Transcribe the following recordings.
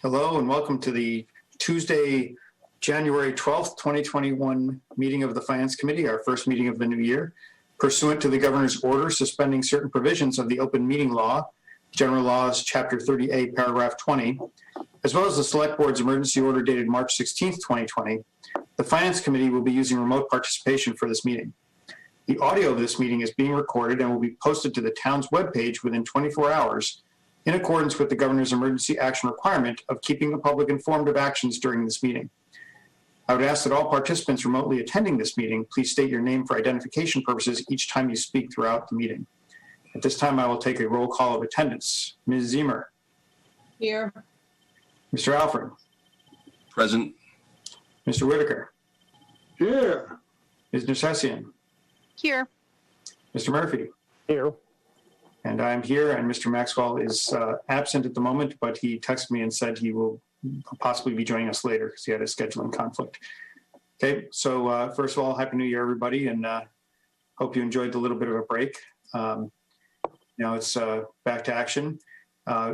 Hello and welcome to the Tuesday, January 12th, 2021 meeting of the Finance Committee, our first meeting of the new year. Pursuant to the Governor's order suspending certain provisions of the Open Meeting Law, General Laws, Chapter 30A, Paragraph 20, as well as the Select Board's emergency order dated March 16th, 2020, the Finance Committee will be using remote participation for this meeting. The audio of this meeting is being recorded and will be posted to the town's webpage within 24 hours in accordance with the Governor's emergency action requirement of keeping the public informed of actions during this meeting. I would ask that all participants remotely attending this meeting please state your name for identification purposes each time you speak throughout the meeting. At this time, I will take a roll call of attendance. Ms. Zemer. Here. Mr. Alfred. Present. Mr. Whitaker. Here. Ms. Nersessian. Here. Mr. Murphy. Here. And I'm here, and Mr. Maxwell is absent at the moment, but he texted me and said he will possibly be joining us later because he had a scheduling conflict. Okay, so first of all, Happy New Year, everybody, and hope you enjoyed the little bit of a break. Now it's back to action.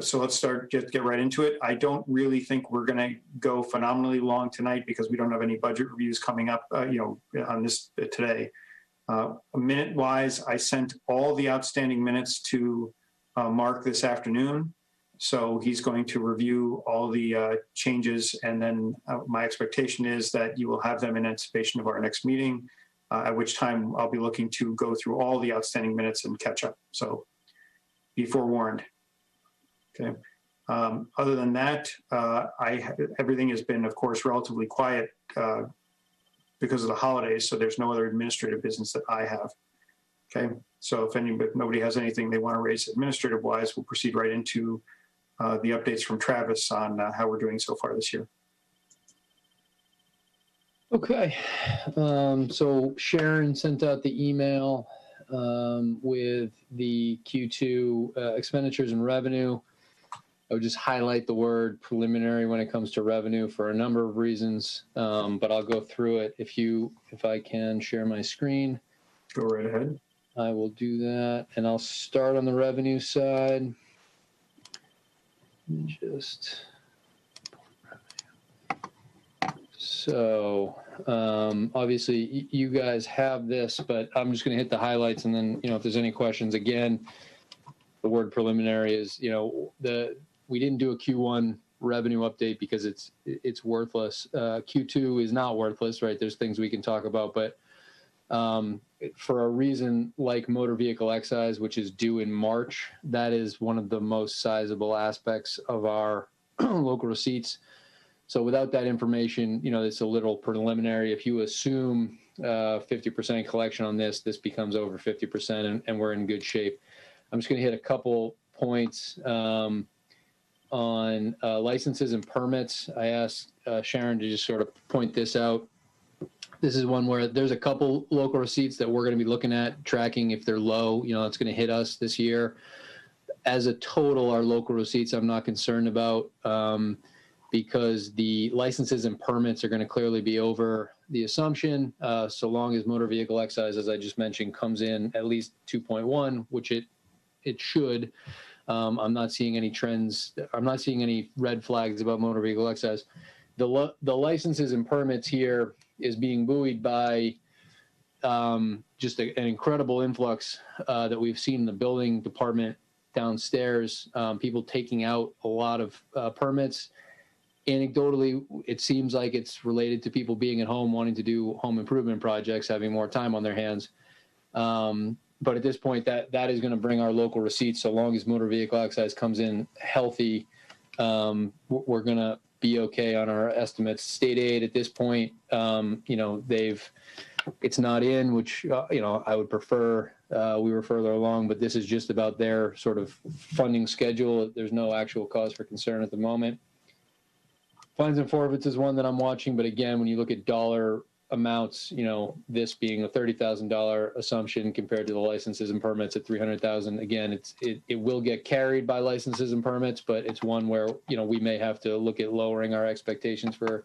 So let's get right into it. I don't really think we're going to go phenomenally long tonight because we don't have any budget reviews coming up, on this today. Minute-wise, I sent all the outstanding minutes to Mark this afternoon. So he's going to review all the changes, and then my expectation is that you will have them in anticipation of our next meeting, at which time I'll be looking to go through all the outstanding minutes and catch up. So be forewarned. Okay. Other than that, everything has been, of course, relatively quiet because of the holidays, so there's no other administrative business that I have. Okay, so if nobody has anything they want to raise administrative-wise, we'll proceed right into the updates from Travis on how we're doing so far this year. Okay, so Sharon sent out the email with the Q2 expenditures and revenue. I would just highlight the word preliminary when it comes to revenue for a number of reasons, but I'll go through it. If I can share my screen. Go right ahead. I will do that, and I'll start on the revenue side. So obviously you guys have this, but I'm just going to hit the highlights, and then if there's any questions, again, the word preliminary is we didn't do a Q1 revenue update because it's worthless. Q2 is not worthless, right? There's things we can talk about, but for a reason like motor vehicle excise, which is due in March, that is one of the most sizable aspects of our local receipts. So without that information, it's a little preliminary. If you assume 50% collection on this becomes over 50%, and we're in good shape. I'm just going to hit a couple points on licenses and permits. I asked Sharon to just sort of point this out. This is one where there's a couple local receipts that we're going to be looking at, tracking if they're low, it's going to hit us this year. As a total, our local receipts I'm not concerned about because the licenses and permits are going to clearly be over the assumption, so long as motor vehicle excise, as I just mentioned, comes in at least 2.1, which it should. I'm not seeing any trends. I'm not seeing any red flags about motor vehicle excise. The licenses and permits here is being buoyed by just an incredible influx that we've seen in the building department downstairs, people taking out a lot of permits. Anecdotally, it seems like it's related to people being at home, wanting to do home improvement projects, having more time on their hands. But at this point, that is going to bring our local receipts, so long as motor vehicle excise comes in healthy, we're going to be okay on our estimates. State aid at this point, it's not in, which, I would prefer we were further along, but this is just about their sort of funding schedule. There's no actual cause for concern at the moment. Fines and forfeits is one that I'm watching, but again, when you look at dollar amounts, this being a $30,000 assumption compared to the licenses and permits at $300,000. Again, it will get carried by licenses and permits, but it's one where we may have to look at lowering our expectations for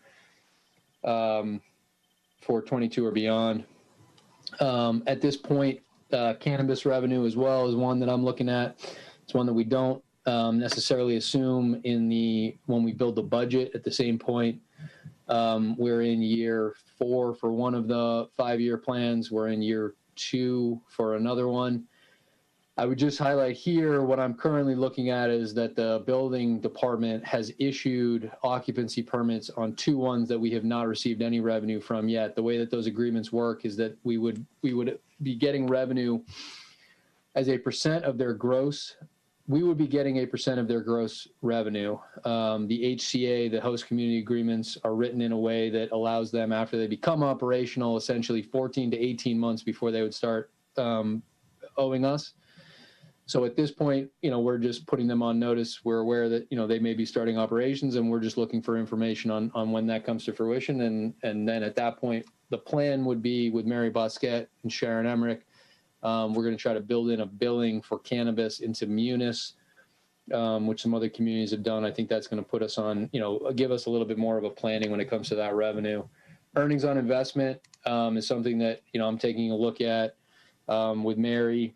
22 or beyond. At this point, cannabis revenue as well is one that I'm looking at. It's one that we don't necessarily assume when we build the budget at the same point. We're in year 4 for one of the 5-year plans. We're in year 2 for another one. I would just highlight here what I'm currently looking at is that the building department has issued occupancy permits on 2 ones that we have not received any revenue from yet. The way that those agreements work is that we would be getting revenue as a percent of their gross. We would be getting a percent of their gross revenue. The HCA, the host community agreements, are written in a way that allows them, after they become operational, essentially 14 to 18 months before they would start owing us. So at this point, we're just putting them on notice. We're aware that, they may be starting operations, and we're just looking for information on when that comes to fruition. And then at that point, the plan would be with Mary Bosquet and Sharon Emmerich. We're going to try to build in a billing for cannabis into Munis, which some other communities have done. I think that's going to put us on, give us a little bit more of a planning when it comes to that revenue. Earnings on investment is something that, I'm taking a look at with Mary.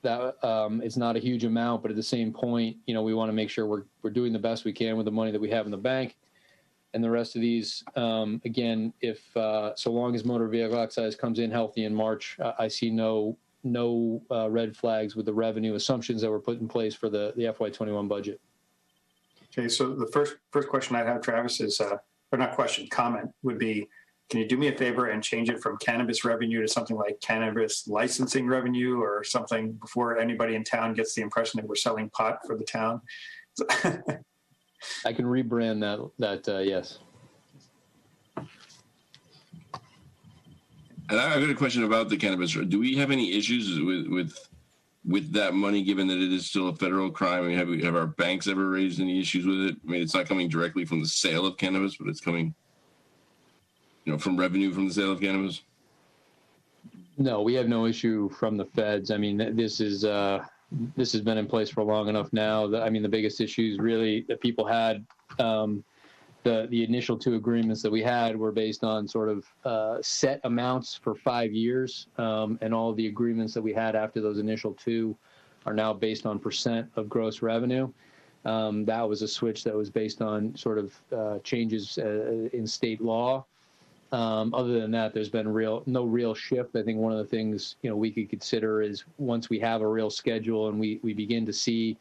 That it's not a huge amount, but at the same point, we want to make sure we're doing the best we can with the money that we have in the bank. And the rest of these, again, if so long as motor vehicle excise comes in healthy in March, I see no red flags with the revenue assumptions that were put in place for the FY21 budget. Okay, so the first question I have, Travis, is, or not question, comment would be, can you do me a favor and change it from cannabis revenue to something like cannabis licensing revenue or something before anybody in town gets the impression that we're selling pot for the town? I can rebrand that yes. And I've got a question about the cannabis. Do we have any issues with that money, given that it is still a federal crime? I mean, have our banks ever raised any issues with it? I mean, it's not coming directly from the sale of cannabis, but it's coming, from revenue from the sale of cannabis. No, we have no issue from the feds. I mean, this has been in place for long enough now. The biggest issues really that people had, the initial 2 agreements that we had were based on sort of set amounts for 5 years, and all of the agreements that we had after those initial 2 are now based on percent of gross revenue. That was a switch that was based on sort of changes in state law. Other than that, there's been no real shift. I think one of the things we could consider is once we have a real schedule and we begin to see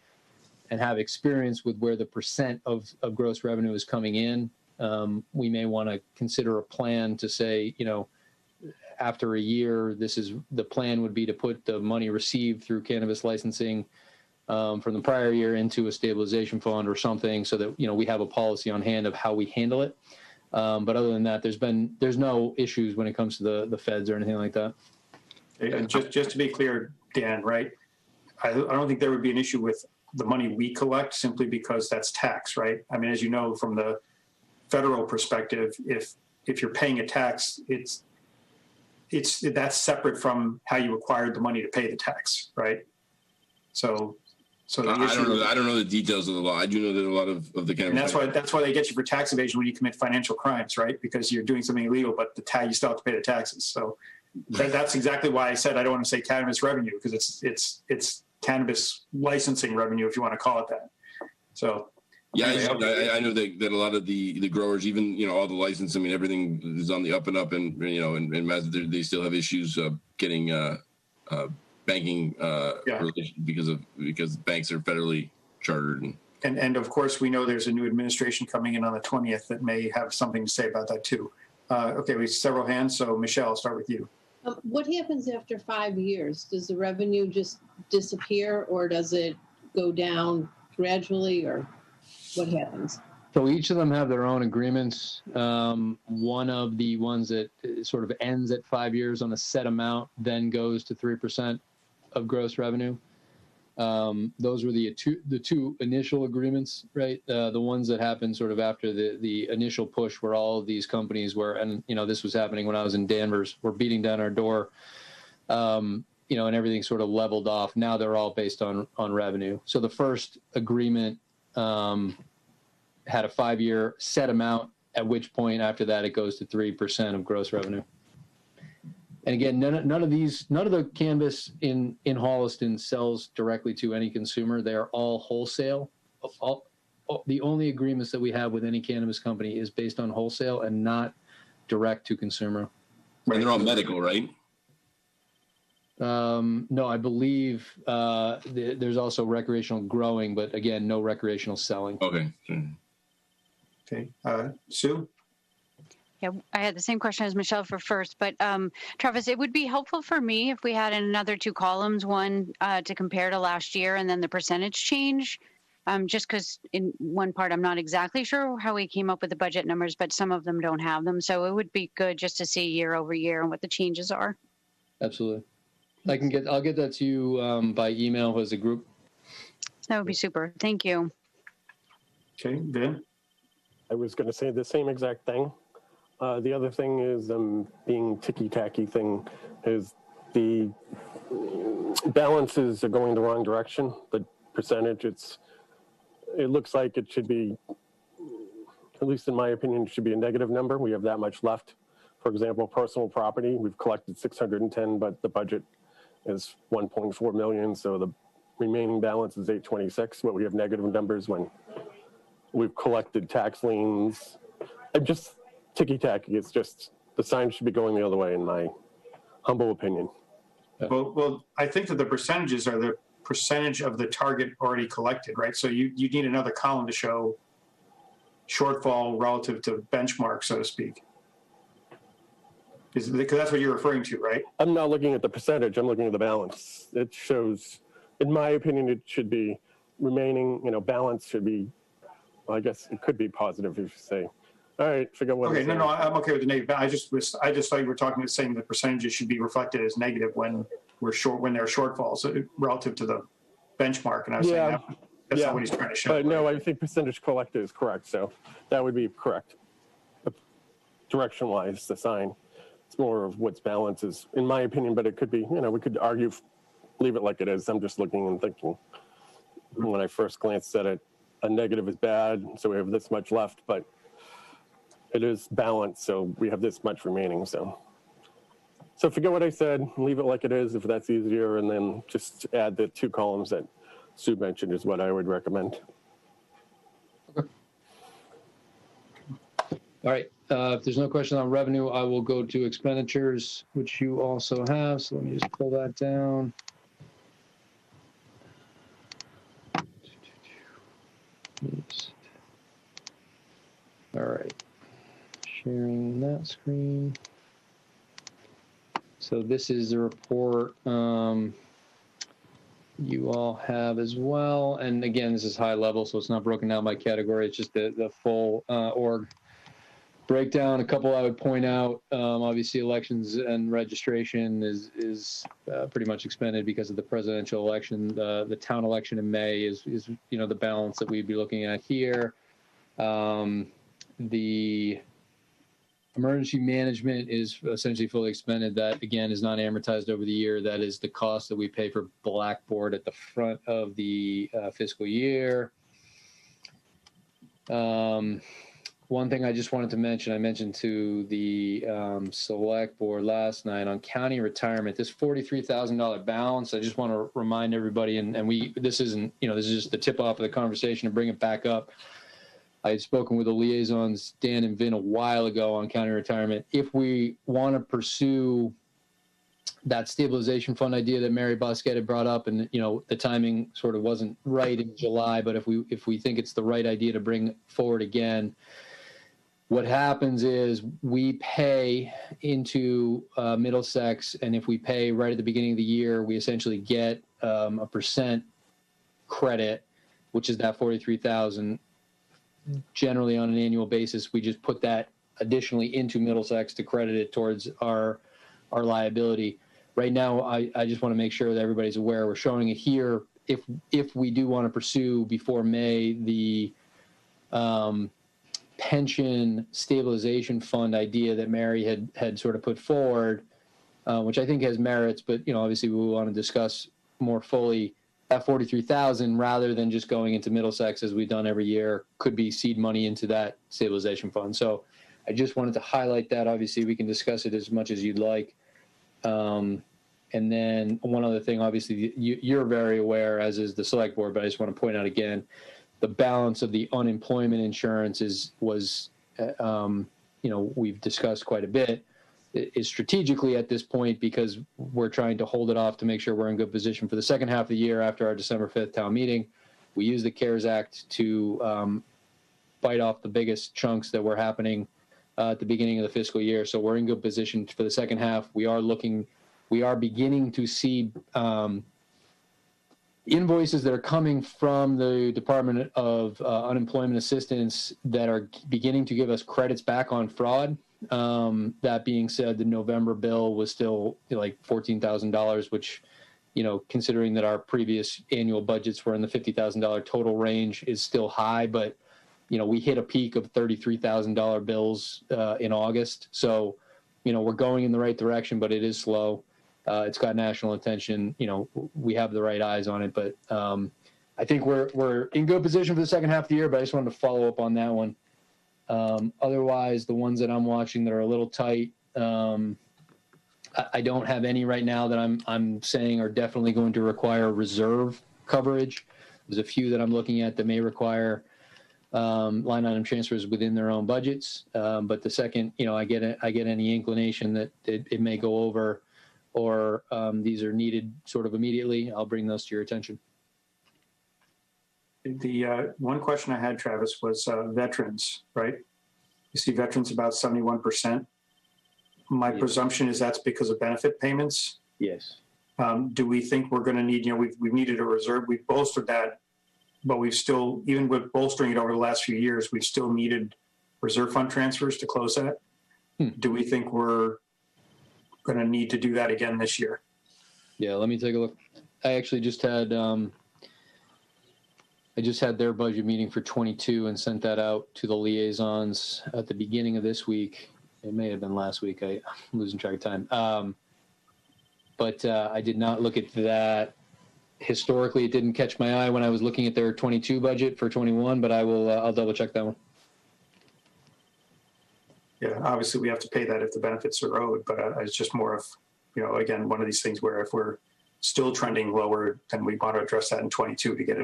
and have experience with where the percent of gross revenue is coming in, we may want to consider a plan to say, after a year, the plan would be to put the money received through cannabis licensing from the prior year into a stabilization fund or something, so that we have a policy on hand of how we handle it. But other than that, there's no issues when it comes to the feds or anything like that. And just to be clear, Dan, right? I don't think there would be an issue with the money we collect simply because that's tax, right? I mean, as you know, from the federal perspective, if you're paying a tax, that's separate from how you acquired the money to pay the tax, right? So the issue, I don't know the details of the law. I do know that a lot of the cannabis. And that's why they get you for tax evasion when you commit financial crimes, right? Because you're doing something illegal, but you still have to pay the taxes. So that's exactly why I said I don't want to say cannabis revenue, because it's cannabis licensing revenue, if you want to call it that. So yeah, I know that a lot of the growers, even all the license, I mean, everything is on the up and up, and they still have issues getting banking because banks are federally chartered. And of course, we know there's a new administration coming in on the 20th that may have something to say about that too. Okay, we have several hands. So Michelle, I'll start with you. What happens after 5 years? Does the revenue just disappear, or does it go down gradually, or what happens? So each of them have their own agreements. One of the ones that sort of ends at 5 years on a set amount then goes to 3% of gross revenue. Those were the two initial agreements, right? The ones that happened sort of after the initial push, where all of these companies were, and this was happening when I was in Danvers, were beating down our door, and everything sort of leveled off. Now they're all based on revenue. So the first agreement had a 5-year set amount, at which point after that it goes to 3% of gross revenue. And again, none of the cannabis in Holliston sells directly to any consumer. They are all wholesale. The only agreements that we have with any cannabis company is based on wholesale and not direct to consumer. And they're all medical, right? No, I believe there's also recreational growing, but again, no recreational selling. Okay. Okay. Sue? Yeah, I had the same question as Michelle for first, but Travis, it would be helpful for me if we had another two columns, one to compare to last year and then the percentage change. Just because in one part, I'm not exactly sure how we came up with the budget numbers, but some of them don't have them. So it would be good just to see year over year and what the changes are. Absolutely. I'll get that to you by email as a group. That would be super. Thank you. Okay, Vin? I was going to say the same exact thing. The other thing is being ticky-tacky thing is the balances are going the wrong direction. The percentage, it looks like it should be, at least in my opinion, it should be a negative number. We have that much left. For example, personal property, we've collected 610, but the budget is 1.4 million. So the remaining balance is 826, but we have negative numbers when we've collected tax liens. I'm just ticky-tacky. It's just the sign should be going the other way, in my humble opinion. Well, I think that the percentages are the percentage of the target already collected, right? So you need another column to show shortfall relative to benchmark, so to speak. Because that's what you're referring to, right? I'm not looking at the percentage. I'm looking at the balance. It shows, in my opinion, it should be remaining, balance should be, well, I guess it could be positive if you say, all right, forget what Okay, I'm saying. no, I'm okay with the negative. I just thought you were talking about saying the percentages should be reflected as negative when there are shortfalls relative to the benchmark. And I was saying that's not what he's trying to show. But no, I think percentage collected is correct. So that would be correct. Direction-wise, the sign. It's more of what's balance is, in my opinion, but it could be, we could argue, leave it like it is. I'm just looking and thinking, when I first glanced at it, a negative is bad, so we have this much left, but it is balanced, so we have this much remaining. So forget what I said, leave it like it is if that's easier, and then just add the two columns that Sue mentioned is what I would recommend. Okay. All right. If there's no question on revenue, I will go to expenditures, which you also have. So let me just pull that down. Oops. All right. Sharing that screen. So this is the report you all have as well. And again, this is high level, so it's not broken down by category. It's just the full org breakdown. A couple I would point out, obviously elections and registration is pretty much expended because of the presidential election. The town election in May is the balance that we'd be looking at here. The emergency management is essentially fully expended. That, again, is not amortized over the year. That is the cost that we pay for Blackboard at the front of the fiscal year. One thing I just wanted to mention, I mentioned to the select board last night on county retirement, this $43,000 balance. I just want to remind everybody, and this isn't, this is just the tip off of the conversation to bring it back up. I had spoken with the liaisons, Dan and Vin, a while ago on county retirement. If we want to pursue that stabilization fund idea that Mary Bosquet had brought up, and the timing sort of wasn't right in July, but if we think it's the right idea to bring forward again, what happens is we pay into Middlesex, and if we pay right at the beginning of the year, we essentially get a percent credit, which is that $43,000. Generally, on an annual basis, we just put that additionally into Middlesex to credit it towards our liability. Right now, I just want to make sure that everybody's aware. We're showing it here. If we do want to pursue before May the pension stabilization fund idea that Mary had sort of put forward, which I think has merits, but obviously we want to discuss more fully. That $43,000, rather than just going into Middlesex as we've done every year, could be seed money into that stabilization fund. So I just wanted to highlight that. Obviously, we can discuss it as much as you'd like. And then one other thing, obviously, you're very aware, as is the select board, but I just want to point out again, the balance of the unemployment insurance was, we've discussed quite a bit, is strategically at this point because we're trying to hold it off to make sure we're in good position for the second half of the year after our December 5th town meeting. We use the CARES Act to bite off the biggest chunks that were happening at the beginning of the fiscal year. So we're in good position for the second half. We are beginning to see invoices that are coming from the Department of Unemployment Assistance that are beginning to give us credits back on fraud. That being said, the November bill was still like $14,000, which, considering that our previous annual budgets were in the $50,000 total range, is still high. But, we hit a peak of $33,000 bills in August. So, we're going in the right direction, but it is slow. It's got national attention. We have the right eyes on it, but I think we're in good position for the second half of the year. But I just wanted to follow up on that one. Otherwise, the ones that I'm watching that are a little tight, I don't have any right now that I'm saying are definitely going to require reserve coverage. There's a few that I'm looking at that may require line item transfers within their own budgets. But the second, I get any inclination that it may go over, or these are needed sort of immediately, I'll bring those to your attention. The one question I had, Travis, was veterans, right? You see veterans about 71%. My presumption is that's because of benefit payments. Yes. Do we think we're going to need, we've needed a reserve. We've bolstered that, but we've still, even with bolstering it over the last few years, we've still needed reserve fund transfers to close that. Do we think we're going to need to do that again this year? Yeah, let me take a look. I actually just had their budget meeting for 22 and sent that out to the liaisons at the beginning of this week. It may have been last week. I'm losing track of time. But I did not look at that. Historically, it didn't catch my eye when I was looking at their 22 budget for 21, but I'll double check that one. Yeah, obviously we have to pay that if the benefits are owed, but it's just more of, again, one of these things where if we're still trending lower, then we want to address that in 22 to get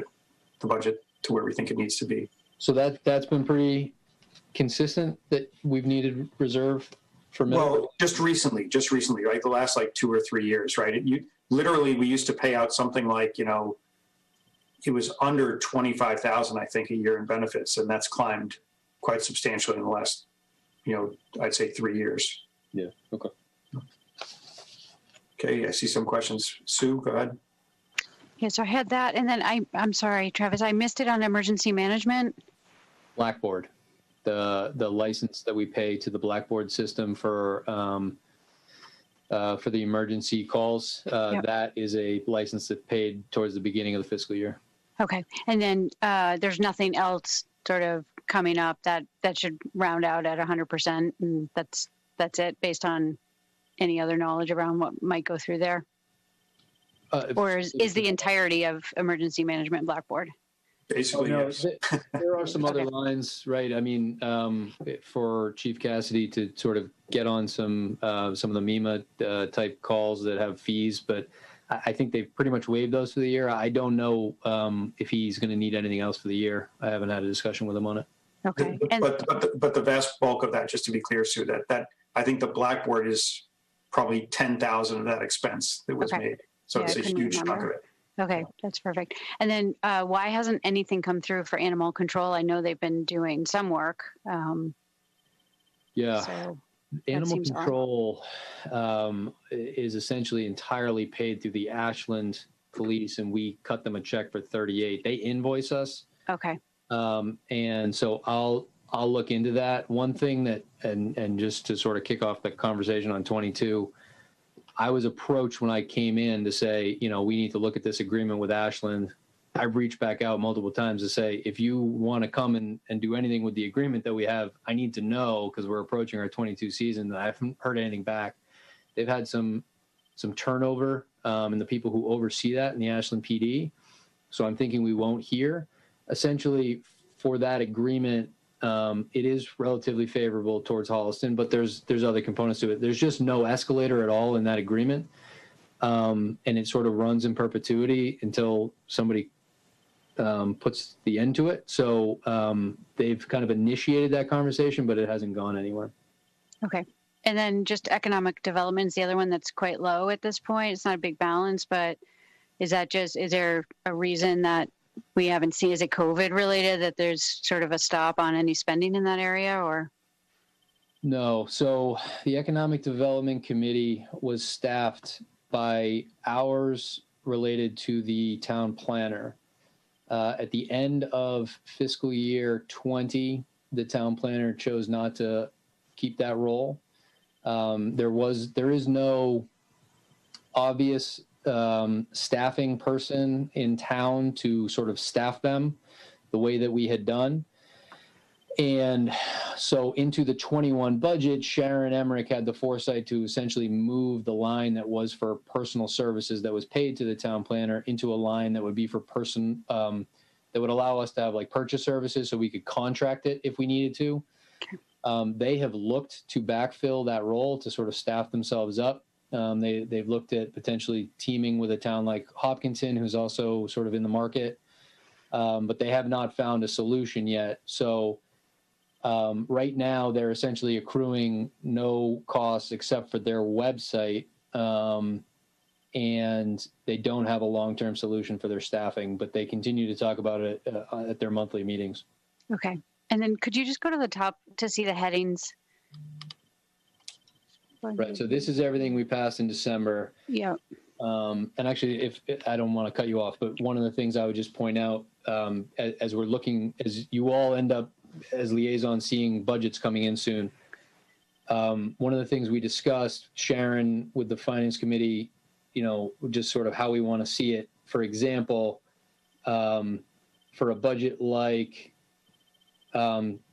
the budget to where we think it needs to be. So that's been pretty consistent that we've needed reserve for medical? Well, just recently, right? The last 2 or 3 years, right? Literally, we used to pay out something like, it was under 25,000, I think, a year in benefits, and that's climbed quite substantially in the last, I'd say 3 years. Yeah. Okay. Okay. I see some questions. Sue, go ahead. Yeah, so I had that, and then I'm sorry, Travis, I missed it on emergency management. Blackboard, the license that we pay to the Blackboard system for the emergency calls. Yep. That is a license that paid towards the beginning of the fiscal year. Okay, and then there's nothing else sort of coming up that should round out at 100%, and that's it based on any other knowledge around what might go through there. Or is the entirety of emergency management Blackboard? Basically, yes. There are some other lines, right? I mean, for Chief Cassidy to sort of get on some of the MEMA type calls that have fees, but I think they've pretty much waived those for the year. I don't know if he's going to need anything else for the year. I haven't had a discussion with him on it. Okay. But the vast bulk of that, just to be clear, Sue, that I think the Blackboard is probably 10,000 of that expense that was made. So it's a huge chunk of it. Okay, that's perfect. And then why hasn't anything come through for animal control? I know they've been doing some work. Yeah. So animal control is essentially entirely paid through the Ashland police, and we cut them a check for 38. They invoice us. Okay. And so I'll look into that. One thing that, and just to sort of kick off the conversation on 22, I was approached when I came in to say, we need to look at this agreement with Ashland. I've reached back out multiple times to say, if you want to come and do anything with the agreement that we have, I need to know, because we're approaching our 22 season. I haven't heard anything back. They've had some turnover in the people who oversee that in the Ashland PD. So I'm thinking we won't hear. Essentially, for that agreement, it is relatively favorable towards Holliston, but there's other components to it. There's just no escalator at all in that agreement. And it sort of runs in perpetuity until somebody puts the end to it. So they've kind of initiated that conversation, but it hasn't gone anywhere. Okay. And then just economic development is the other one that's quite low at this point. It's not a big balance, but is there a reason that we haven't seen? Is it COVID related that there's sort of a stop on any spending in that area, or? No. So the Economic Development Committee was staffed by hours related to the town planner. At the end of fiscal year 20, the town planner chose not to keep that role. There is no obvious staffing person in town to sort of staff them the way that we had done. And so into the 21 budget, Sharon Emmerich had the foresight to essentially move the line that was for personal services that was paid to the town planner into a line that would be for that would allow us to have like purchase services so we could contract it if we needed to. They have looked to backfill that role to sort of staff themselves up. They've looked at potentially teaming with a town like Hopkinton, who's also sort of in the market, but they have not found a solution yet. So right now they're essentially accruing no costs except for their website, and they don't have a long-term solution for their staffing, but they continue to talk about it at their monthly meetings. Okay. And then could you just go to the top to see the headings? Right. So this is everything we passed in December. Yeah. And actually, if I don't want to cut you off, but one of the things I would just point out as we're looking, as you all end up as liaisons seeing budgets coming in soon, one of the things we discussed, Sharon, with the Finance Committee, just sort of how we want to see it. For example, for a budget like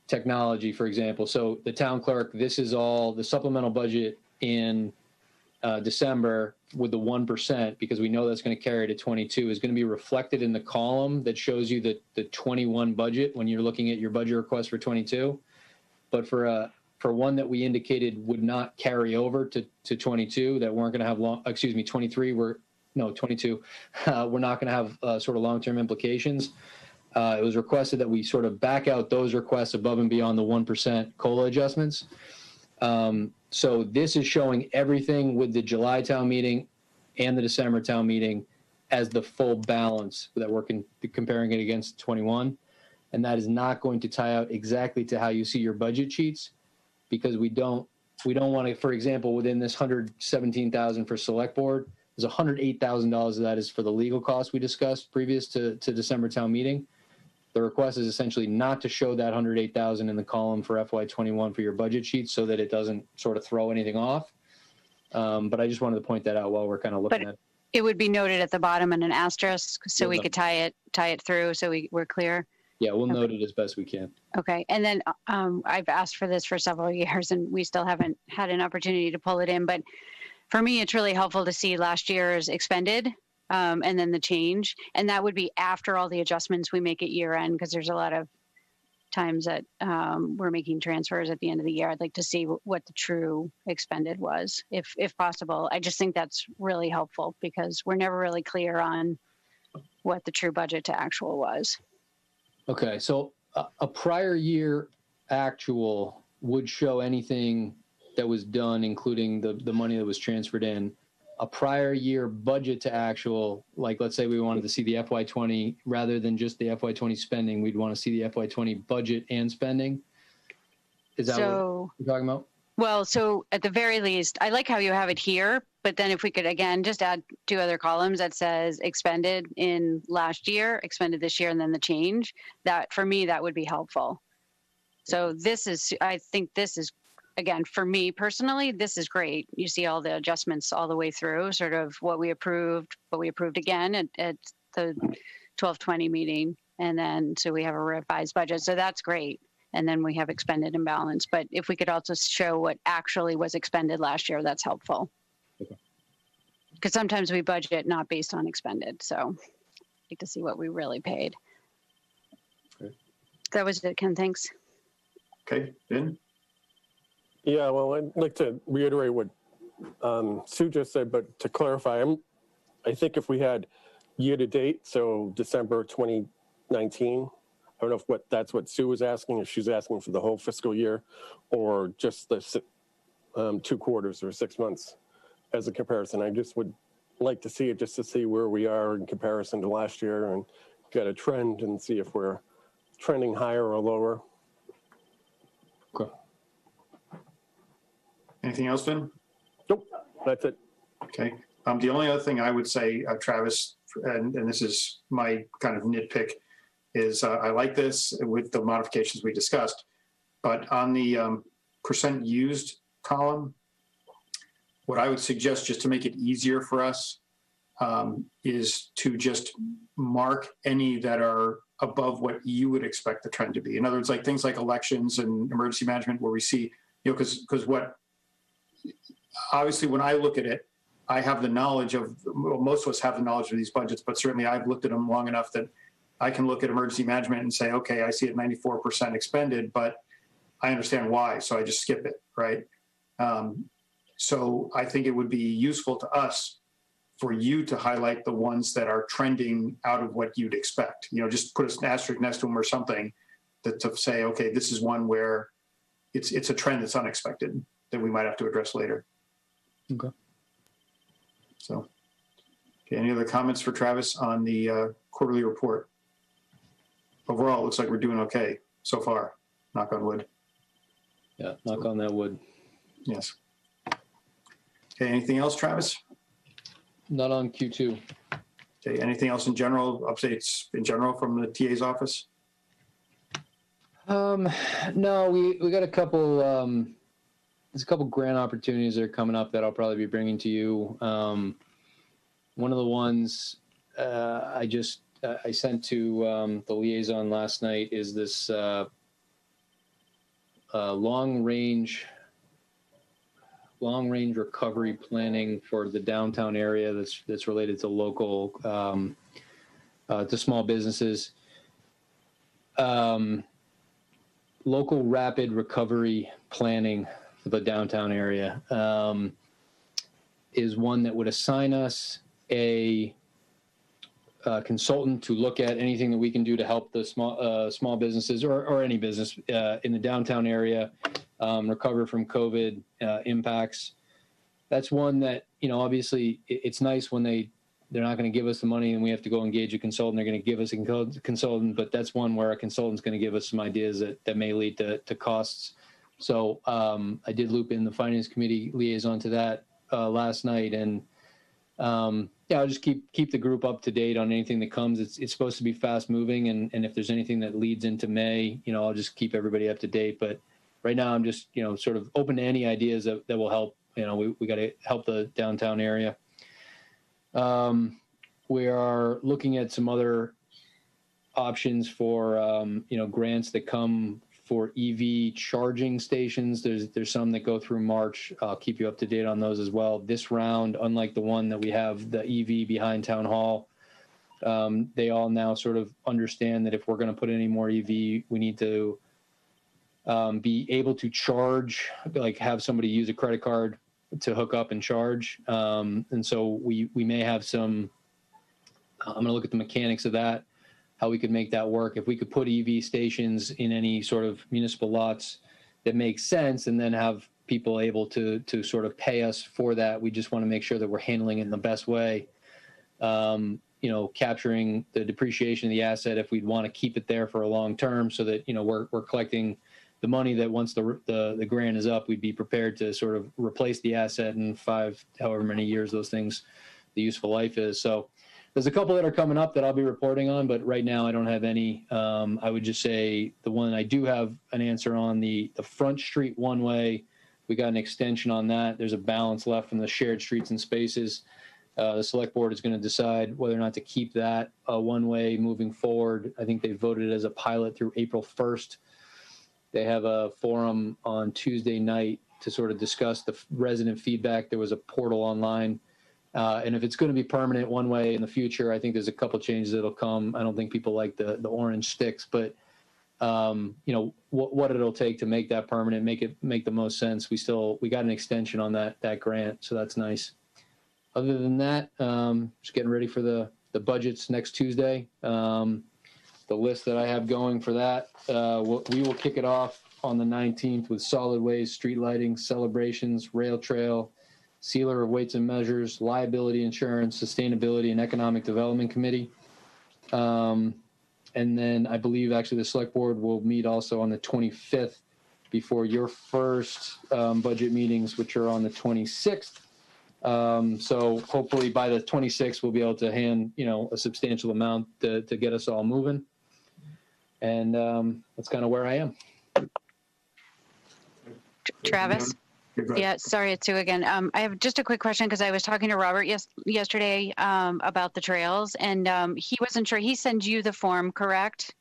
technology, for example. So the town clerk, this is all the supplemental budget in December with the 1%, because we know that's going to carry to 22, is going to be reflected in the column that shows you the 21 budget when you're looking at your budget request for 22. But for one that we indicated would not carry over to 22, that weren't going to have 23, 22, we're not going to have sort of long-term implications. It was requested that we sort of back out those requests above and beyond the 1% COLA adjustments. So this is showing everything with the July town meeting and the December town meeting as the full balance that we're comparing it against 21. And that is not going to tie out exactly to how you see your budget sheets, because we don't want to, for example, within this $117,000 for select board, there's $108,000 of that is for the legal costs we discussed previous to December town meeting. The request is essentially not to show that $108,000 in the column for FY21 for your budget sheet so that it doesn't sort of throw anything off. But I just wanted to point that out while we're kind of looking at it. It would be noted at the bottom in an asterisk so we could tie it through so we're clear. Yeah, we'll note it as best we can. Okay. And then I've asked for this for several years and we still haven't had an opportunity to pull it in. But for me, it's really helpful to see last year's expended and then the change. And that would be after all the adjustments we make at year end, because there's a lot of times that we're making transfers at the end of the year. I'd like to see what the true expended was, if possible. I just think that's really helpful because we're never really clear on what the true budget to actual was. Okay, so a prior year actual would show anything that was done, including the money that was transferred in. A prior year budget to actual, like let's say we wanted to see the FY20 rather than just the FY20 spending, we'd want to see the FY20 budget and spending. Is that what you're talking about? Well, so at the very least, I like how you have it here, but then if we could, again, just add two other columns that says expended in last year, expended this year, and then the change, that for me, that would be helpful. So I think this is, again, for me personally, this is great. You see all the adjustments all the way through, sort of what we approved again at the 12/20 meeting. And then, so we have a revised budget. So that's great. And then we have expended and balanced. But if we could also show what actually was expended last year, that's helpful. Okay. Because sometimes we budget not based on expended. So I'd like to see what we really paid. Okay. That was it, Ken. Thanks. Okay, Vin? Yeah, well, I'd like to reiterate what Sue just said, but to clarify, I think if we had year-to-date, so December 2019, I don't know if that's what Sue was asking, if she's asking for the whole fiscal year or just the 2 quarters or 6 months as a comparison. I just would like to see it just to see where we are in comparison to last year and get a trend and see if we're trending higher or lower. Okay. Anything else, Vin? Nope, that's it. Okay. The only other thing I would say, Travis, and this is my kind of nitpick, is I like this with the modifications we discussed, but on the percent used column, what I would suggest just to make it easier for us is to just mark any that are above what you would expect the trend to be. In other words, like things like elections and emergency management where we see, because what, obviously when I look at it, I have the knowledge of, well, most of us have the knowledge of these budgets, but certainly I've looked at them long enough that I can look at emergency management and say, okay, I see it 94% expended, but I understand why, so I just skip it, right? So I think it would be useful to us for you to highlight the ones that are trending out of what you'd expect. Just put an asterisk next to them or something to say, okay, this is one where it's a trend that's unexpected that we might have to address later. Okay. So, okay, any other comments for Travis on the quarterly report? Overall, it looks like we're doing okay so far, knock on wood. Yeah, knock on that wood. Yes. Okay, anything else, Travis? Not on Q2. Okay, anything else in general, updates in general from the TA's office? No, we got a couple, there's a couple grant opportunities that are coming up that I'll probably be bringing to you. One of the ones I sent to the liaison last night is this long range recovery planning for the downtown area that's related to local to small businesses. Local rapid recovery planning for the downtown area is one that would assign us a consultant to look at anything that we can do to help the small businesses or any business in the downtown area recover from COVID impacts. That's one that, obviously it's nice when they're not going to give us the money and we have to go engage a consultant. They're going to give us a consultant, but that's one where a consultant's going to give us some ideas that may lead to costs. So I did loop in the finance committee liaison to that last night, and I'll just keep the group up to date on anything that comes. It's supposed to be fast moving, and if there's anything that leads into May, I'll just keep everybody up to date. But right now I'm just, sort of open to any ideas that will help. We got to help the downtown area. We are looking at some other options for, grants that come for EV charging stations. There's some that go through March. I'll keep you up to date on those as well. This round, unlike the one that we have, the EV behind Town Hall, they all now sort of understand that if we're going to put any more EV, we need to be able to charge, like have somebody use a credit card to hook up and charge. And so we may have some, I'm going to look at the mechanics of that, how we could make that work. If we could put EV stations in any sort of municipal lots that make sense, and then have people able to sort of pay us for that, we just want to make sure that we're handling it in the best way. Capturing the depreciation of the asset if we'd want to keep it there for a long term, so that, we're collecting the money that once the grant is up, we'd be prepared to sort of replace the asset in however many years those things, the useful life is. So there's a couple that are coming up that I'll be reporting on, but right now I don't have any. I would just say the one I do have an answer on, the Front Street one-way, we got an extension on that. There's a balance left from the shared streets and spaces. The select board is going to decide whether or not to keep that one-way moving forward. I think they voted as a pilot through April 1st. They have a forum on Tuesday night to sort of discuss the resident feedback. There was a portal online. And if it's going to be permanent one way in the future, I think there's a couple changes that'll come. I don't think people like the orange sticks, but what it'll take to make that permanent, make the most sense. We got an extension on that grant, so that's nice. Other than that, just getting ready for the budgets next Tuesday. The list that I have going for that, we will kick it off on the 19th with solid waste, street lighting, celebrations, rail trail, sealer of weights and measures, liability insurance, sustainability, and economic development committee. And then I believe actually the select board will meet also on the 25th before your first budget meetings, which are on the 26th. So hopefully by the 26th, we'll be able to hand, a substantial amount to get us all moving. And that's kind of where I am. Travis? Yeah, sorry, it's Sue again. I have just a quick question because I was talking to Robert yesterday about the trails, and he wasn't sure. He sent you the form, correct?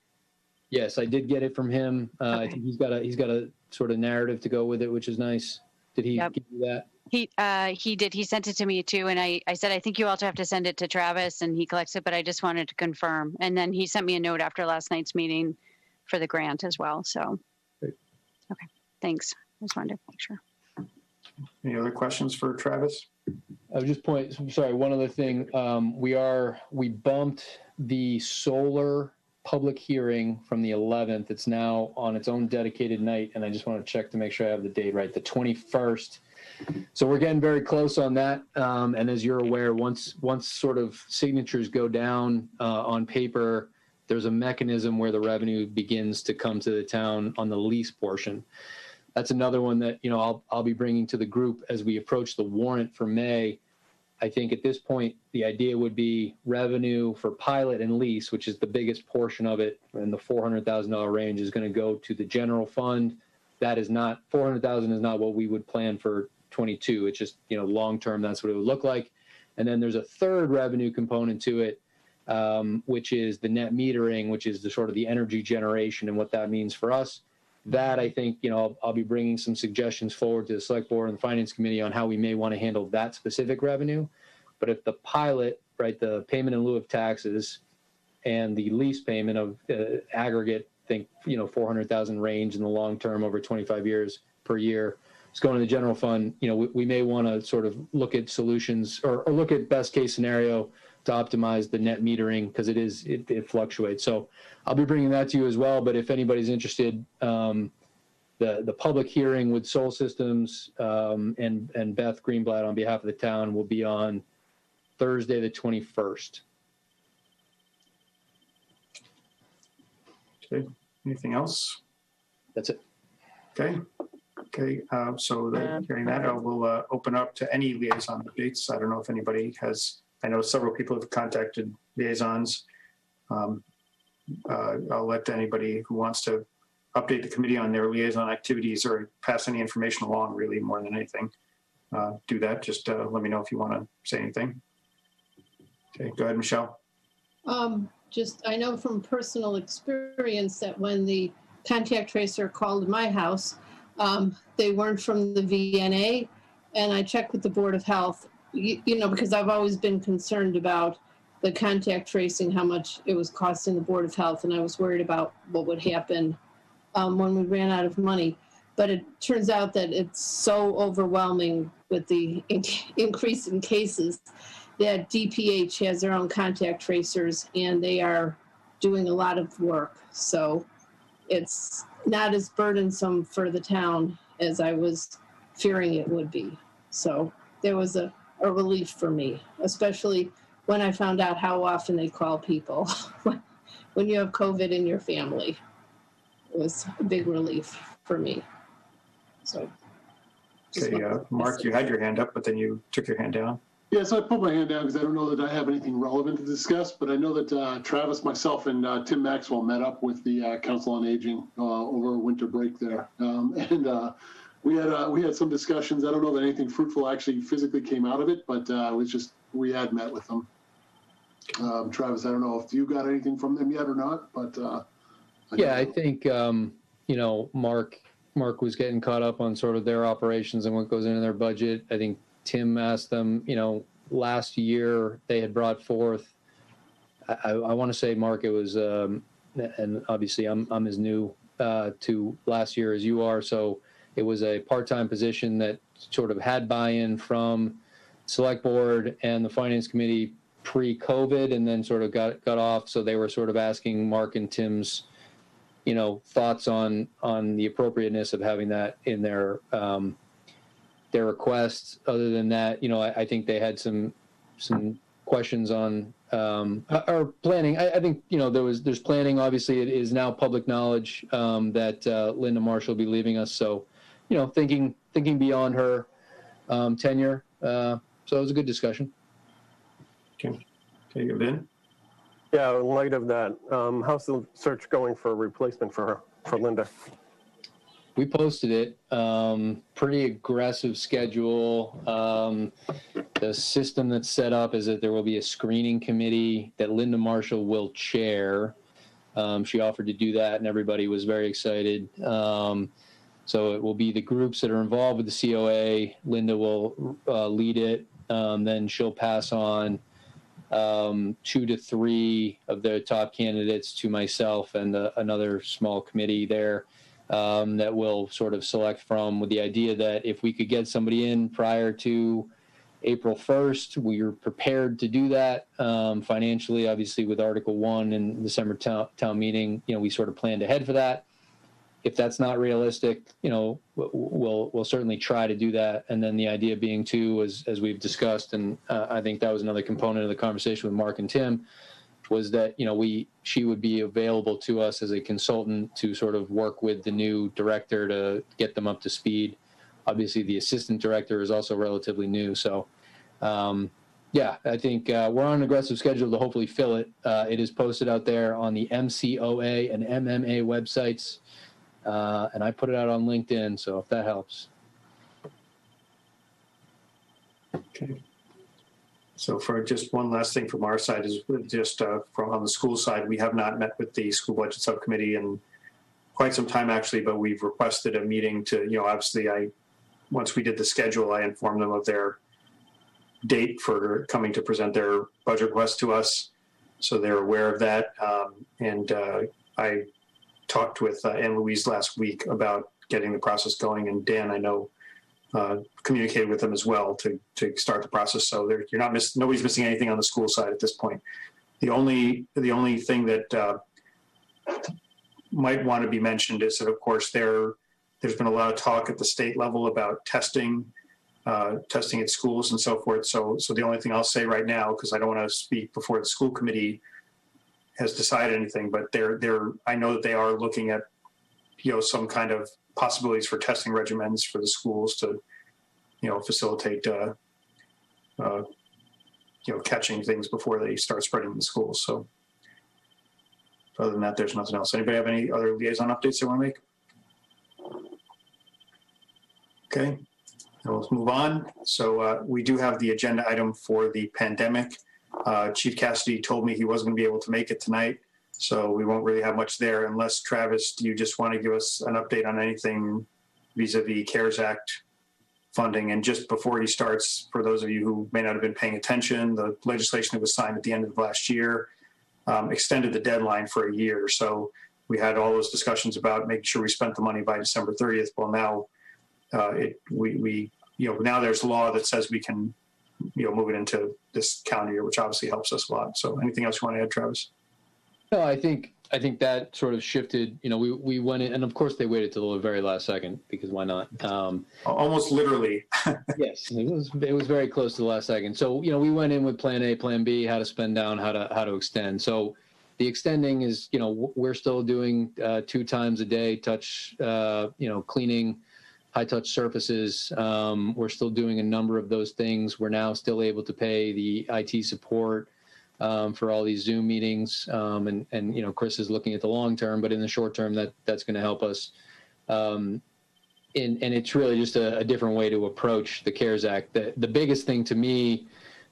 Yes, I did get it from him. I think he's got a sort of narrative to go with it, which is nice. Did he give you that? He did. He sent it to me too, and I said I think you also have to send it to Travis, and he collects it. But I just wanted to confirm. And then he sent me a note after last night's meeting for the grant as well. So, great. Okay, thanks. I just wanted to make sure. Any other questions for Travis? I would just one other thing. We bumped the solar public hearing from the 11th. It's now on its own dedicated night, and I just want to check to make sure I have the date right, the 21st. So we're getting very close on that. And as you're aware, once sort of signatures go down on paper, there's a mechanism where the revenue begins to come to the town on the lease portion. That's another one that, I'll be bringing to the group as we approach the warrant for May. I think at this point, the idea would be revenue for pilot and lease, which is the biggest portion of it, and the $400,000 range is going to go to the general fund. That is not, $400,000 is not what we would plan for 22. It's just, long-term, that's what it would look like. And then there's a third revenue component to it, which is the net metering, which is the sort of the energy generation and what that means for us. That I think, I'll be bringing some suggestions forward to the select board and the finance committee on how we may want to handle that specific revenue. But if the pilot, right, the payment in lieu of taxes and the lease payment of aggregate, think, 400,000 range in the long term over 25 years per year, it's going to the general fund. We may want to sort of look at solutions or look at best case scenario to optimize the net metering because it fluctuates. So I'll be bringing that to you as well. But if anybody's interested, the public hearing with Soul Systems and Beth Greenblatt on behalf of the town will be on Thursday, the 21st. Okay. Anything else? That's it. Okay. So hearing that, I will open up to any liaison updates. I don't know if anybody has. I know several people have contacted liaisons. I'll let anybody who wants to update the committee on their liaison activities or pass any information along, really, more than anything, do that. Just let me know if you want to say anything. Okay, go ahead, Michelle. I know from personal experience that when the contact tracer called my house, they weren't from the VNA, and I checked with the Board of Health. Because I've always been concerned about the contact tracing, how much it was costing the Board of Health, and I was worried about what would happen when we ran out of money. But it turns out that it's so overwhelming with the increase in cases that DPH has their own contact tracers, and they are doing a lot of work. So it's not as burdensome for the town as I was fearing it would be. So there was a relief for me, especially when I found out how often they call people when you have COVID in your family. It was a big relief for me. So, Okay, Mark, you had your hand up, but then you took your hand down. Yeah, so I put my hand down because I don't know that I have anything relevant to discuss, but I know that Travis, myself, and Tim Maxwell met up with the Council on Aging over winter break there. We had some discussions. I don't know that anything fruitful actually physically came out of it, but it was just, we had met with them. Travis, I don't know if you got anything from them yet or not, but I think, Mark was getting caught up on sort of their operations and what goes into their budget. I think Tim asked them, last year they had brought forth, I want to say, Mark, it was and obviously I'm as new to last year as you are, so it was a part-time position that sort of had buy-in from select board and the finance committee pre-COVID, and then sort of got off. So they were sort of asking Mark and Tim's, thoughts on the appropriateness of having that in their requests. Other than that, I think they had some questions on or planning. I think there's planning. Obviously, it is now public knowledge that Linda Marshall will be leaving us. So, thinking beyond her tenure. So it was a good discussion. Okay, Ben? Yeah, in light of that, how's the search going for a replacement for Linda? We posted it. Pretty aggressive schedule. The system that's set up is that there will be a screening committee that Linda Marshall will chair. She offered to do that, and everybody was very excited. So it will be the groups that are involved with the COA. Linda will lead it. Then she'll pass on 2 to 3 of the top candidates to myself and another small committee there that will sort of select from, with the idea that if we could get somebody in prior to April 1st, we are prepared to do that financially. Obviously, with Article 1 and December town meeting, we sort of planned ahead for that. If that's not realistic, we'll certainly try to do that. And then the idea being too, as we've discussed, and I think that was another component of the conversation with Mark and Tim, was that she would be available to us as a consultant to sort of work with the new director to get them up to speed. Obviously, the assistant director is also relatively new, so I think we're on an aggressive schedule to hopefully fill it. It is posted out there on the MCOA and MMA websites. And I put it out on LinkedIn, so if that helps. Okay. So for just one last thing from our side is just from on the school side, we have not met with the school budget subcommittee in quite some time actually, but we've requested a meeting to, obviously once we did the schedule, I informed them of their date for coming to present their budget request to us. So they're aware of that. I talked with Anne Louise last week about getting the process going, and Dan, I know, communicated with them as well to start the process. So nobody's missing anything on the school side at this point. The only thing that might want to be mentioned is that, of course, there's been a lot of talk at the state level about testing at schools and so forth. So the only thing I'll say right now, because I don't want to speak before the school committee has decided anything, but I know that they are looking at, some kind of possibilities for testing regimens for the schools to, facilitate, catching things before they start spreading in the schools. So other than that, there's nothing else. Anybody have any other liaison updates they want to make? Okay, now let's move on. So we do have the agenda item for the pandemic. Chief Cassidy told me he wasn't going to be able to make it tonight, so we won't really have much there unless, Travis, do you just want to give us an update on anything vis-a-vis CARES Act funding? And just before he starts, for those of you who may not have been paying attention, the legislation that was signed at the end of last year extended the deadline for a year. So we had all those discussions about making sure we spent the money by December 30th. Well, now now there's law that says we can move it into this calendar year, which obviously helps us a lot. So anything else you want to add, Travis? No, I think that sort of shifted. We went in, and of course they waited till the very last second, because why not? Almost literally. Yes, it was very close to the last second. So we went in with Plan A, Plan B, how to spend down, how to extend. So the extending is, we're still doing 2 times a day touch, cleaning, high touch surfaces. We're still doing a number of those things. We're now still able to pay the IT support for all these Zoom meetings. And Chris is looking at the long term, but in the short term, that's going to help us. And it's really just a different way to approach the CARES Act. The biggest thing to me,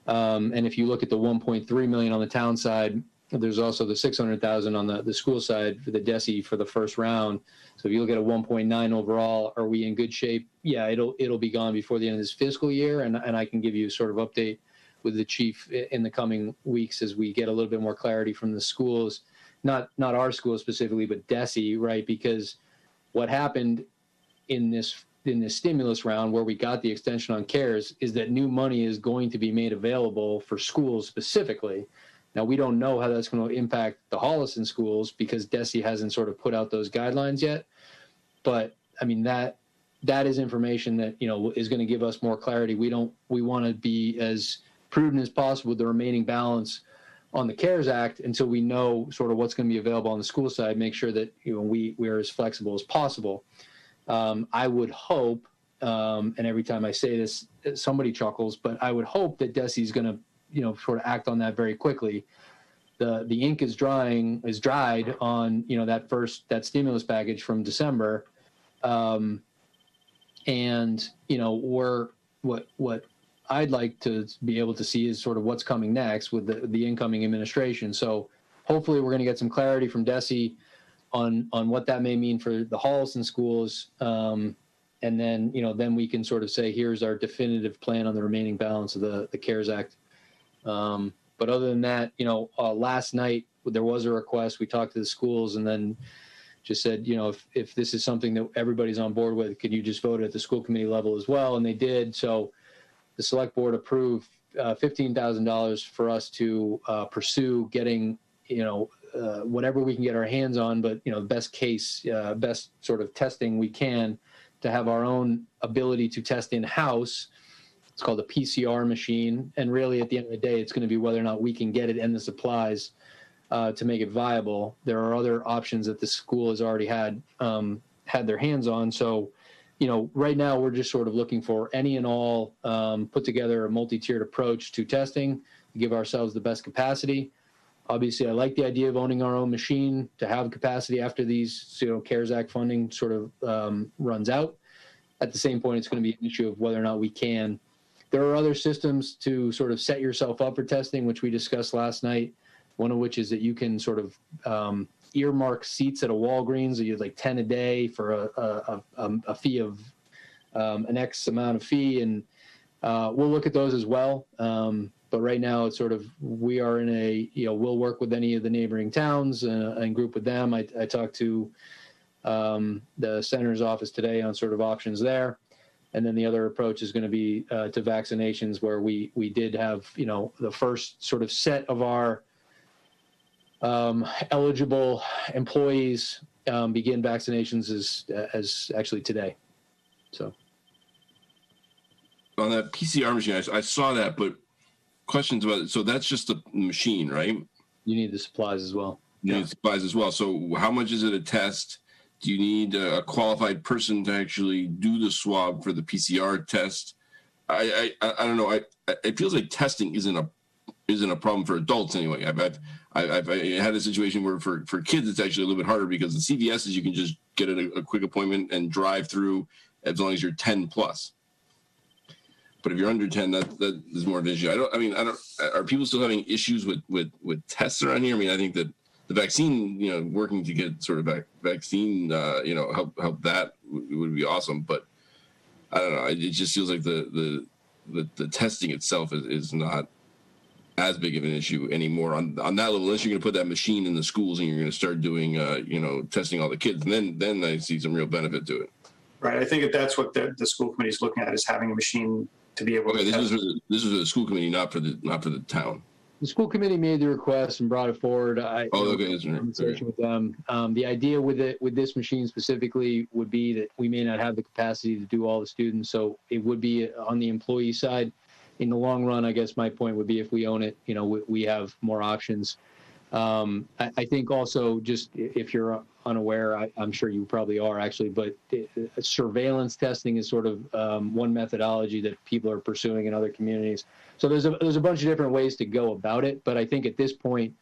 and if you look at the 1.3 million on the town side, there's also the 600,000 on the school side for the DESI for the first round. So if you look at a 1.9 overall, are we in good shape? Yeah, it'll be gone before the end of this fiscal year, and I can give you sort of update with the chief in the coming weeks as we get a little bit more clarity from the schools not our school specifically, but DESE, right? Because what happened in this stimulus round where we got the extension on CARES is that new money is going to be made available for schools specifically. Now, we don't know how that's going to impact the Holliston schools because DESE hasn't sort of put out those guidelines yet. But I mean, that is information that, you know, is going to give us more clarity. We want to be as prudent as possible with the remaining balance on the CARES Act until we know sort of what's going to be available on the school side, make sure that, you know, we are as flexible as possible. I would hope, and every time I say this, somebody chuckles, but I would hope that DESE is going to, you know, sort of act on that very quickly. The ink is dried on, you know, that stimulus package from December. And, you know, what I'd like to be able to see is sort of what's coming next with the incoming administration. So hopefully we're going to get some clarity from DESE on what that may mean for the Holliston schools. And then, you know, then we can sort of say, here's our definitive plan on the remaining balance of the CARES Act. But other than that, you know, last night there was a request. We talked to the schools and then just said, you know, if this is something that everybody's on board with, could you just vote at the school committee level as well? And they did. So the select board approved $15,000 for us to pursue getting, you know, whatever we can get our hands on, but, you know, best sort of testing we can to have our own ability to test in-house. It's called a PCR machine. And really, at the end of the day, it's going to be whether or not we can get it and the supplies to make it viable. There are other options that the school has already had their hands on. So, you know, right now we're just sort of looking for any and all put together a multi-tiered approach to testing to give ourselves the best capacity. Obviously, I like the idea of owning our own machine to have capacity after these, you know, CARES Act funding sort of runs out. At the same point, it's going to be an issue of whether or not we can. There are other systems to sort of set yourself up for testing, which we discussed last night. One of which is that you can sort of earmark seats at a Walgreens. You have like 10 a day for a fee of an X amount of fee, and we'll look at those as well. But right now, it's sort of, we are in a, you know, we'll work with any of the neighboring towns and group with them. I talked to the senator's office today on sort of options there. And then the other approach is going to be to vaccinations, where we did have, you know, the first sort of set of our eligible employees begin vaccinations as actually today. So. On that PCR machine, I saw that, but questions about it. So that's just the machine, right? You need the supplies as well. You need supplies as well. So how much is it a test? Do you need a qualified person to actually do the swab for the PCR test? I don't know. It feels like testing isn't a problem for adults anyway. I've had a situation where for kids it's actually a little bit harder because the CVSs you can just get a quick appointment and drive through as long as you're 10 plus. But if you're under 10, that is more of an issue. Are people still having issues with tests around here? I mean, I think that the vaccine, you know, working to get sort of vaccine, you know, help that would be awesome. But I don't know. It just feels like the testing itself is not as big of an issue anymore on that level, unless you're going to put that machine in the schools and you're going to start doing, you know, testing all the kids. And then I see some real benefit to it. Right. I think that's what the school committee is looking at, is having a machine to be able to test. This was the school committee, not for the town. The school committee made the request and brought it forward. Conversation with them. The idea with this machine specifically would be that we may not have the capacity to do all the students, so it would be on the employee side. In the long run, I guess my point would be if we own it, you know, we have more options. I think also, just if you're unaware, I'm sure you probably are actually, but surveillance testing is sort of one methodology that people are pursuing in other communities. So there's a bunch of different ways to go about it. But I think at this point,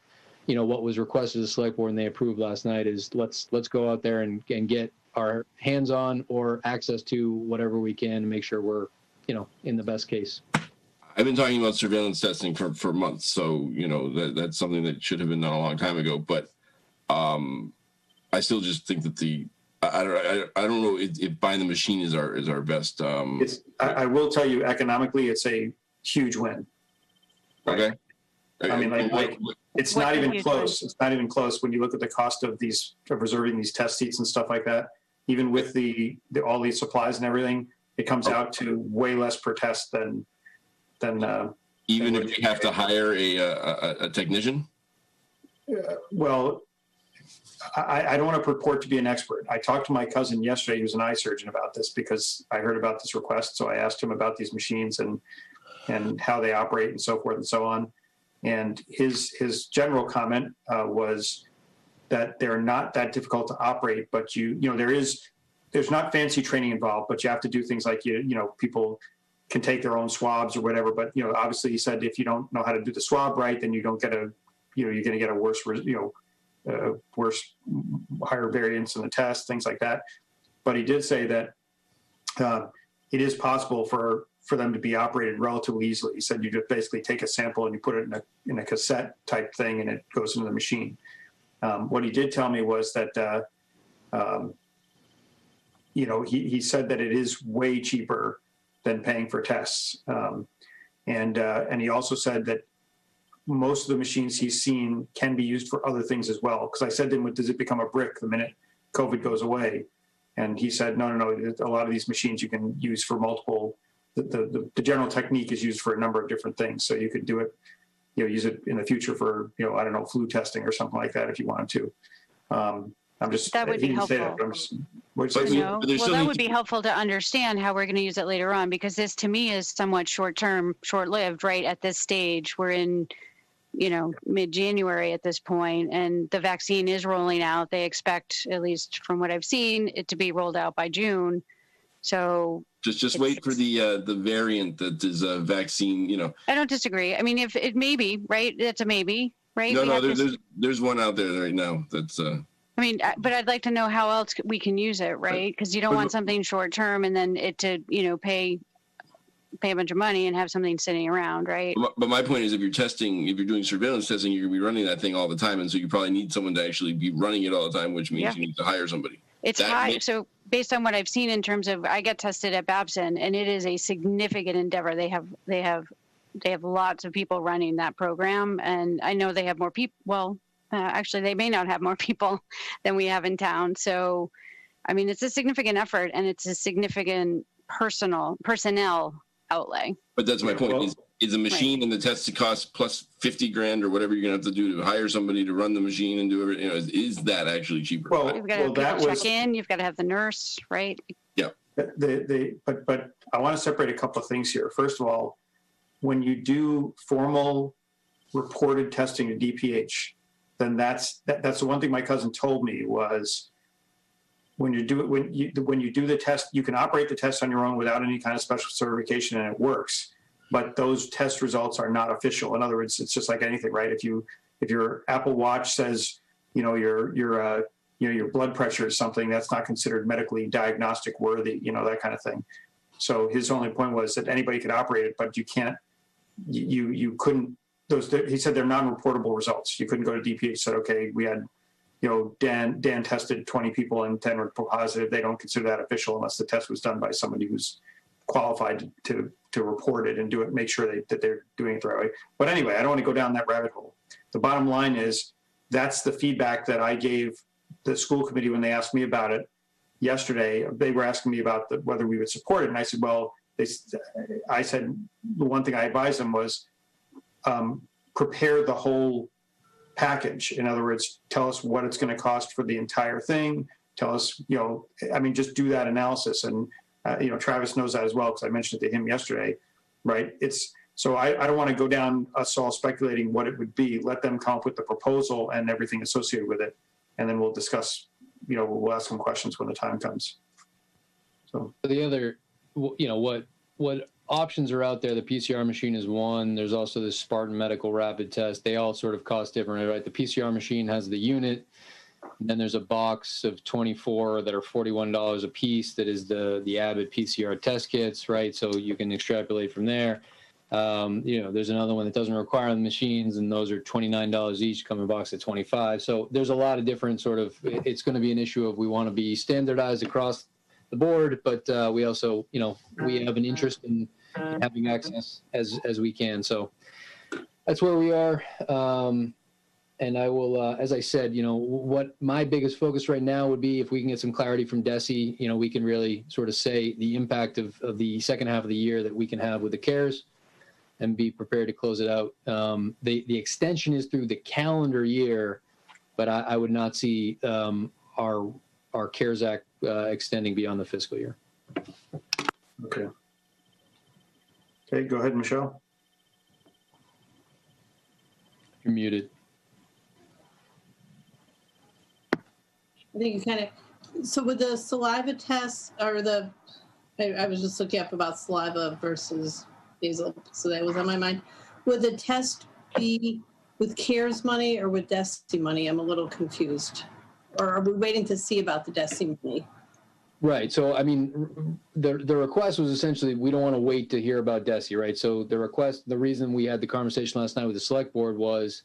you know, what was requested to the select board and they approved last night is let's go out there and get our hands on or access to whatever we can to make sure we're, you know, in the best case. I've been talking about surveillance testing for months, so you know that's something that should have been done a long time ago. But I still just think that I don't know if buying the machine is our best. I will tell you, economically, it's a huge win. Okay. I mean, like it's What's not a even huge close. It's not even close when you look at the cost of reserving these test seats and stuff like that. Even with all these supplies and everything, it comes out to way less per test than even if you have to hire a technician. Well, I don't want to purport to be an expert. I talked to my cousin yesterday, who's an eye surgeon, about this because I heard about this request. So I asked him about these machines and how they operate and so forth and so on. And his general comment was that they're not that difficult to operate, but there's not fancy training involved, but you have to do things like people can take their own swabs or whatever. But obviously, he said if you don't know how to do the swab right, then you don't get you're going to get a worse higher variance in the test, things like that. But he did say that it is possible for them to be operated relatively easily. He said you just basically take a sample and you put it in a cassette type thing and it goes into the machine. What he did tell me was that he said that it is way cheaper than paying for tests, and he also said that most of the machines he's seen can be used for other things as well. Because I said to him, does it become a brick the minute COVID goes away? And he said, no. A lot of these machines you can use for multiple. The general technique is used for a number of different things. So you could do it, use it in the future for, flu testing or something like that if you wanted to. That would be helpful. That would be helpful to understand how we're going to use it later on, because this to me is somewhat short-term, short-lived, right? At this stage, we're in, mid-January at this point, and the vaccine is rolling out. They expect, at least from what I've seen, it to be rolled out by June. So just wait for the variant that is a vaccine. I don't disagree. I mean, if it may be, right? That's a maybe, right? No, there's one out there right now that's. I mean, but I'd like to know how else we can use it, right? Because you don't want something short term and then it to pay a bunch of money and have something sitting around, right? But my point is, if you're doing surveillance testing, you're going to be running that thing all the time, and so you probably need someone to actually be running it all the time, which means you need to hire somebody. It's high. So based on what I've seen in terms of, I get tested at Babson, and it is a significant endeavor. They have lots of people running that program, and I know they have more people. Well, actually, they may not have more people than we have in town. So, I mean, it's a significant effort, and it's a significant personnel outlay. But that's my point. Is a machine and the test to cost plus $50,000 or whatever you're gonna have to do to hire somebody to run the machine and do everything? Is that actually cheaper? You've got to have people check in. You've got to have the nurse, right? Yeah. But I want to separate a couple of things here. First of all, when you do formal reported testing to DPH, then that's the one thing my cousin told me was when you do the test, you can operate the test on your own without any kind of special certification, and it works. But those test results are not official. In other words, it's just like anything, right? If your Apple Watch says, your blood pressure is something, that's not considered medically diagnostic worthy, that kind of thing. So his only point was that anybody could operate it, but you can't, you couldn't. He said they're non-reportable results. You couldn't go to DPH and said, okay, we had, Dan tested 20 people and 10 were positive. They don't consider that official unless the test was done by somebody who's qualified to report it and do it, make sure that they're doing it the right way. But anyway, I don't want to go down that rabbit hole. The bottom line is that's the feedback that I gave the school committee when they asked me about it yesterday. They were asking me about whether we would support it. And I said, well, I said the one thing I advised them was prepare the whole package. In other words, tell us what it's going to cost for the entire thing. Tell us, just do that analysis. And Travis knows that as well, because I mentioned it to him yesterday, right? So I don't want to go down us all speculating what it would be. Let them come up with the proposal and everything associated with it, and then we'll discuss. We'll ask them questions when the time comes. So the other, what options are out there? The PCR machine is one. There's also the Spartan Medical Rapid Test. They all sort of cost differently, right? The PCR machine has the unit. And then there's a box of 24 that are $41 a piece. That is the Abbott PCR test kits, right? So you can extrapolate from there. There's another one that doesn't require the machines, and those are $29 each, come in a box at $25. So there's a lot of different it's going to be an issue of we want to be standardized across the board, but we also, we have an interest in having access as we can. So that's where we are. And I will, as I said, what my biggest focus right now would be if we can get some clarity from DESI, we can really sort of say the impact of the second half of the year that we can have with the CARES and be prepared to close it out. The extension is through the calendar year, but I would not see our CARES Act extending beyond the fiscal year. Okay. Okay, go ahead, Michelle. You're muted. I think you kind of, so with the saliva tests or I was just looking up about saliva versus nasal, so that was on my mind. Would the test be with CARES money or with DESI money? I'm a little confused. Or are we waiting to see about the DESI money? Right. So, I mean, the request was essentially, we don't want to wait to hear about DESI, right? So the reason we had the conversation last night with the select board was,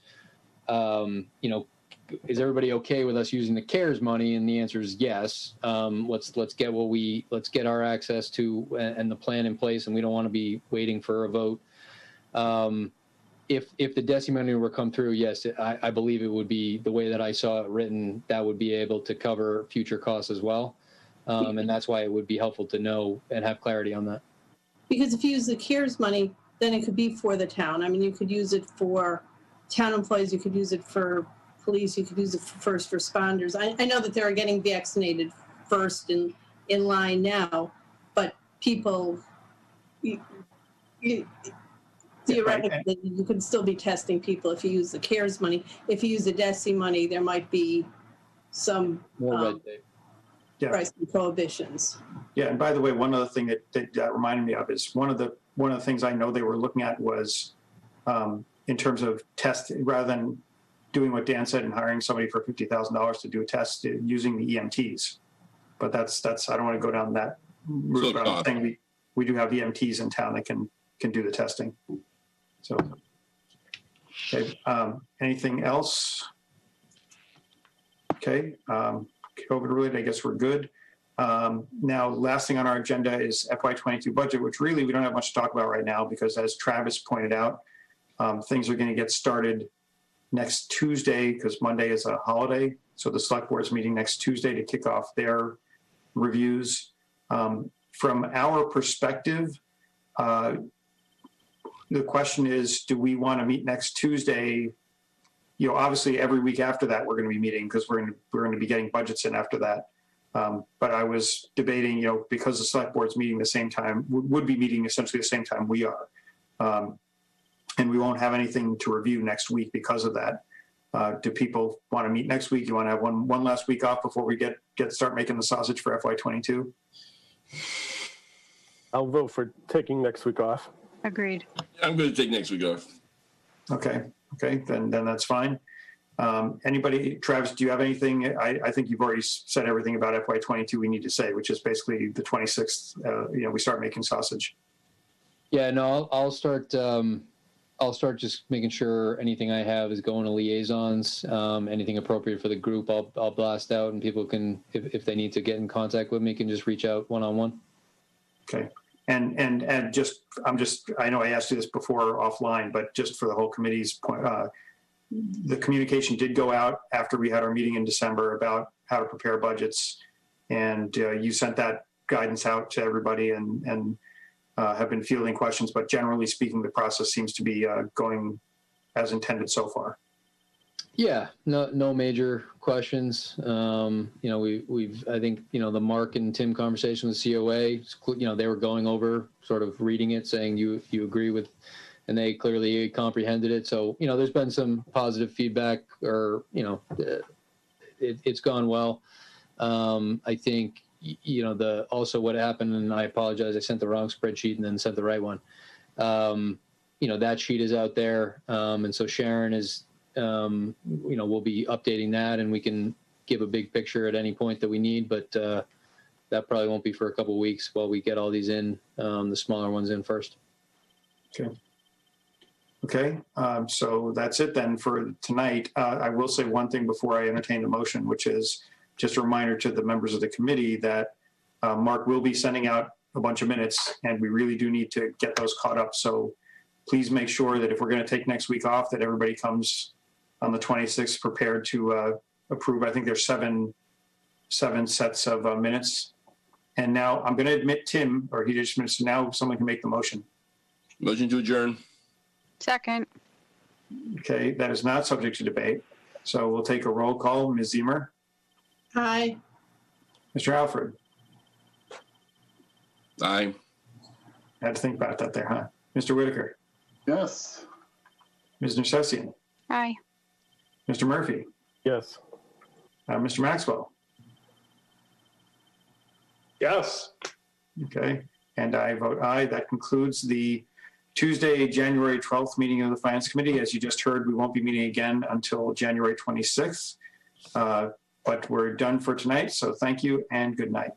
is everybody okay with us using the CARES money? And the answer is yes. Let's get our access to and the plan in place, and we don't want to be waiting for a vote. If the DESI money were come through, yes, I believe it would be the way that I saw it written, that would be able to cover future costs as well. And that's why it would be helpful to know and have clarity on that. Because if you use the CARES money, then it could be for the town. I mean, you could use it for town employees, you could use it for police, you could use it for first responders. I know that they're getting vaccinated first in line now, but people, theoretically, you could still be testing people if you use the CARES money. If you use the DESI money, there might be some pricing prohibitions. Yeah, and by the way, one other thing that reminded me of is one of the things I know they were looking at was in terms of test, rather than doing what Dan said and hiring somebody for $50,000 to do a test, using the EMTs. But that's I don't want to go down that route. But I'm saying we do have EMTs in town that can do the testing. So, okay. Anything else? Okay. COVID related, I guess we're good. Now, last thing on our agenda is FY22 budget, which really we don't have much to talk about right now because, as Travis pointed out, things are going to get started next Tuesday because Monday is a holiday. So the select board's meeting next Tuesday to kick off their reviews. From our perspective, the question is, do we want to meet next Tuesday? Obviously every week after that, we're going to be meeting because we're going to be getting budgets in after that. But I was debating, because the select board's meeting the same time, would be meeting essentially the same time we are. And we won't have anything to review next week because of that. Do people want to meet next week? You want to have one last week off before we start making the sausage for FY22? I'll vote for taking next week off. Agreed. I'm going to take next week off. Okay, then that's fine. Anybody, Travis, do you have anything? I think you've already said everything about FY22 we need to say, which is basically the 26th, we start making sausage. Yeah, no, I'll start just making sure anything I have is going to liaisons, anything appropriate for the group, I'll blast out, and people can, if they need to get in contact with me, can just reach out one-on-one. Okay. And I know I asked you this before offline, but just for the whole committee's point, the communication did go out after we had our meeting in December about how to prepare budgets. And you sent that guidance out to everybody and have been fielding questions, but generally speaking, the process seems to be going as intended so far. Yeah, no major questions. We've I think, the Mark and Tim conversation with COA, they were going over sort of reading it, saying you agree with, and they clearly comprehended it. So, there's been some positive feedback or, it's gone well. I think, also what happened, and I apologize, I sent the wrong spreadsheet and then sent the right one. That sheet is out there. And so Sharon is, we'll be updating that, and we can give a big picture at any point that we need, but that probably won't be for a couple of weeks while we get all these in, the smaller ones in first. Okay. So that's it then for tonight. I will say one thing before I entertain the motion, which is just a reminder to the members of the committee that Mark will be sending out a bunch of minutes, and we really do need to get those caught up. So please make sure that if we're going to take next week off, that everybody comes on the 26th prepared to approve. I think there's seven sets of minutes. And now I'm going to admit Tim, or he just admits, so now someone can make the motion. Motion to adjourn. Second. Okay, that is not subject to debate. So we'll take a roll call. Ms. Ziemer, Aye. Mr. Alfred. Aye. I had to think about that there, huh? Mr. Whitaker, Yes. Ms. Nersessian, Aye. Mr. Murphy, Yes. Mr. Maxwell. Yes. Okay, and I vote aye. That concludes the Tuesday, January 12th meeting of the Finance Committee. As you just heard, we won't be meeting again until January 26th, but we're done for tonight. So thank you and good night.